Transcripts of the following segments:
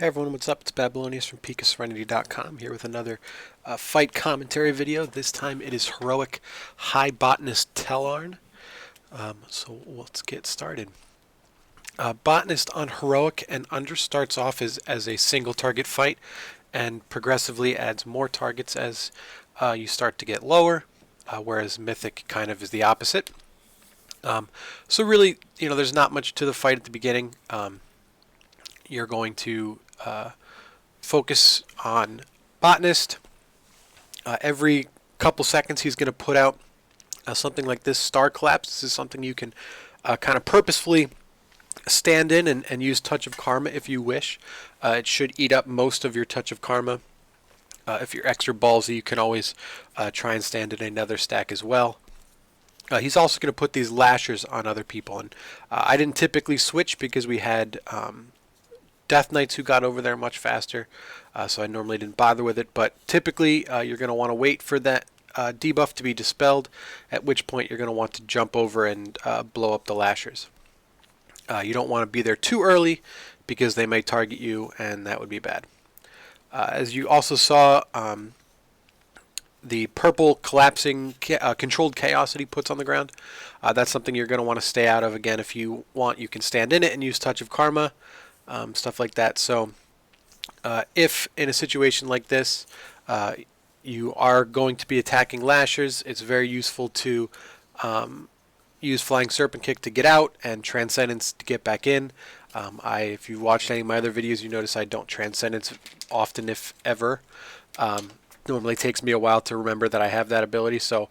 Hey everyone, what's up? It's Babylonius from PeakofSerenity.com here with another fight commentary video. This time it is Heroic High Botanist Tellarn. So let's get started. Botanist on Heroic and Under starts off as a single target fight and progressively adds more targets as you start to get lower, whereas Mythic kind of is the opposite. So really, there's not much to the fight at the beginning. You're going to focus on Botanist. Every couple seconds he's going to put out something like this Star Collapse. This is something you can kind of purposefully stand in and use Touch of Karma if you wish. It should eat up most of your Touch of Karma. If you're extra ballsy, you can always try and stand in another stack as well. He's also going to put these lashers on other people, and I didn't typically switch because we had Death Knights who got over there much faster, so I normally didn't bother with it, but typically you're going to want to wait for that debuff to be dispelled, at which point you're going to want to jump over and blow up the lashers. You don't want to be there too early because they may target you, and that would be bad. As you also saw, the purple collapsing controlled chaos that he puts on the ground, that's something you're going to want to stay out of. Again, if you want, you can stand in it and use Touch of Karma. Stuff like that. So if in a situation like this you are going to be attacking lashers, it's very useful to use Flying Serpent Kick to get out and Transcendence to get back in. If you've watched any of my other videos, you notice I don't Transcendence often, if ever. Normally takes me a while to remember that I have that ability, so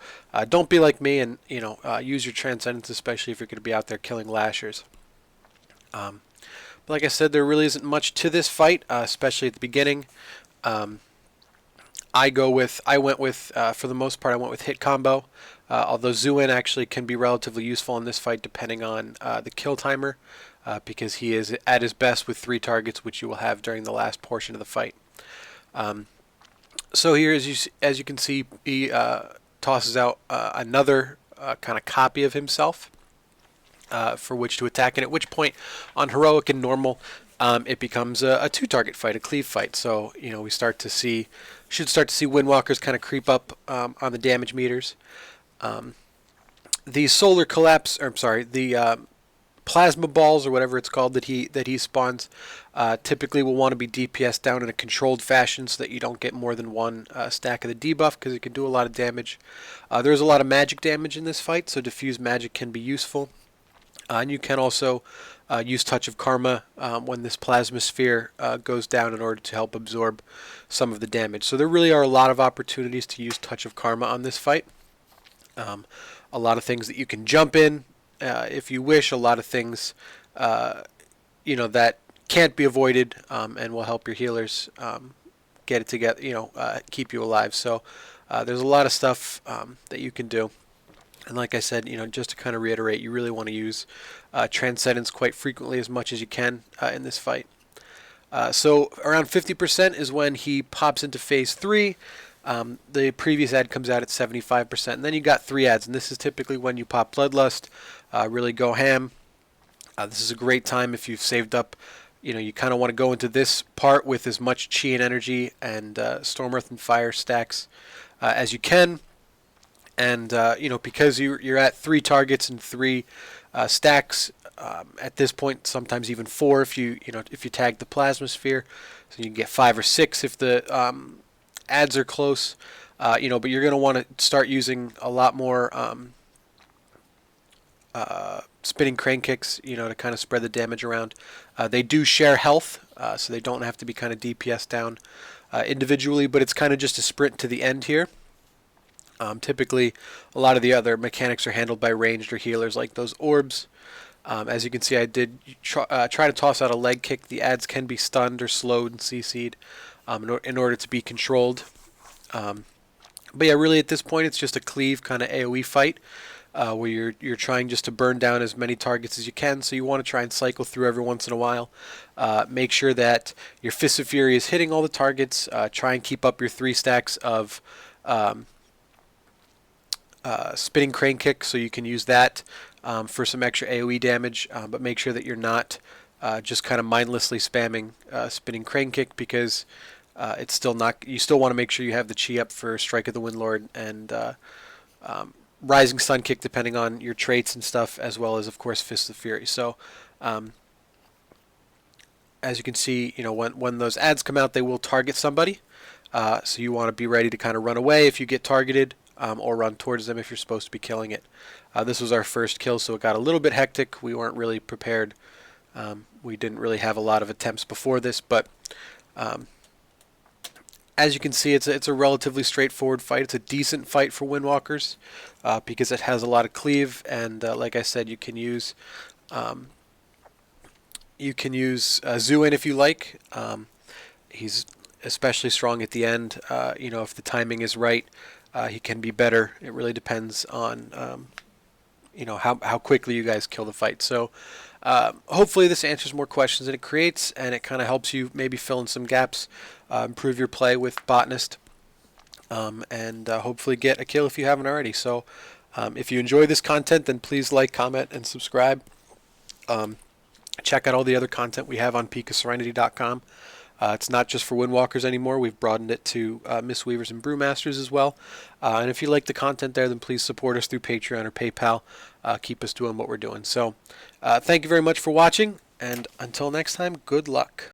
don't be like me and use your Transcendence, especially if you're going to be out there killing lashers. Like I said, there really isn't much to this fight, especially at the beginning. For the most part, I went with hit combo, although Zuin actually can be relatively useful in this fight depending on the kill timer, because he is at his best with 3 targets, which you will have during the last portion of the fight. So here, as you can see, he tosses out another kind of copy of himself. For which to attack, and at which point on Heroic and Normal it becomes a 2-target fight, a cleave fight. So we should start to see Windwalkers kind of creep up on the damage meters. The solar collapse, or I'm sorry, the plasma balls or whatever it's called that he spawns, typically will want to be DPS down in a controlled fashion so that you don't get more than 1 stack of the debuff, because it can do a lot of damage. There's a lot of magic damage in this fight, so diffuse magic can be useful. And you can also use Touch of Karma when this plasma sphere goes down in order to help absorb some of the damage. So there really are a lot of opportunities to use Touch of Karma on this fight. A lot of things that you can jump in if you wish. A lot of things that can't be avoided and will help your healers get it together. Keep you alive. So there's a lot of stuff that you can do. And like I said, just to kind of reiterate, you really want to use Transcendence quite frequently, as much as you can in this fight. So around 50% is when he pops into phase 3. The previous ad comes out at 75%, and then you got 3 ads, and this is typically when you pop Bloodlust, really go ham. This is a great time if you've saved up. You kind of want to go into this part with as much Chi and Energy and Storm, Earth, and Fire stacks as you can. And because you're at 3 targets and 3 stacks at this point, sometimes even 4 if you tag the plasma sphere, so you can get 5 or 6 if the ads are close. But you're going to want to start using a lot more spinning crane kicks, to kind of spread the damage around. They do share health, so they don't have to be kind of DPS down individually, but it's kind of just a sprint to the end here. Typically, a lot of the other mechanics are handled by ranged or healers, like those orbs. As you can see, I did try to toss out a leg kick. The ads can be stunned or slowed and CC'd in order to be controlled. But yeah, really at this point, it's just a cleave kind of AoE fight where you're trying just to burn down as many targets as you can. So you want to try and cycle through every once in a while. Make sure that your Fist of Fury is hitting all the targets. Try and keep up your 3 stacks of spinning crane kick, so you can use that for some extra AoE damage, but make sure that you're not just kind of mindlessly spamming spinning crane kick, because it's still not. You still want to make sure you have the chi up for Strike of the Windlord and Rising Sun Kick, depending on your traits and stuff, as well as, of course, Fist of Fury. So, as you can see, when those ads come out, they will target somebody. So you want to be ready to kind of run away if you get targeted, or run towards them if you're supposed to be killing it. This was our first kill, so it got a little bit hectic. We weren't really prepared. We didn't really have a lot of attempts before this, but as you can see, it's a relatively straightforward fight. It's a decent fight for Windwalkers, because it has a lot of cleave, and like I said, you can use Zuin if you like. He's especially strong at the end. If the timing is right, he can be better. It really depends on how quickly you guys kill the fight. So hopefully this answers more questions than it creates, and it kind of helps you maybe fill in some gaps, improve your play with Botanist, and hopefully get a kill if you haven't already. So if you enjoy this content, then please like, comment, and subscribe. Check out all the other content we have on PeakofSerenity.com. It's not just for Windwalkers anymore. We've broadened it to Mistweavers and Brewmasters as well. And if you like the content there, then please support us through Patreon or PayPal. Keep us doing what we're doing. So thank you very much for watching, and until next time, good luck.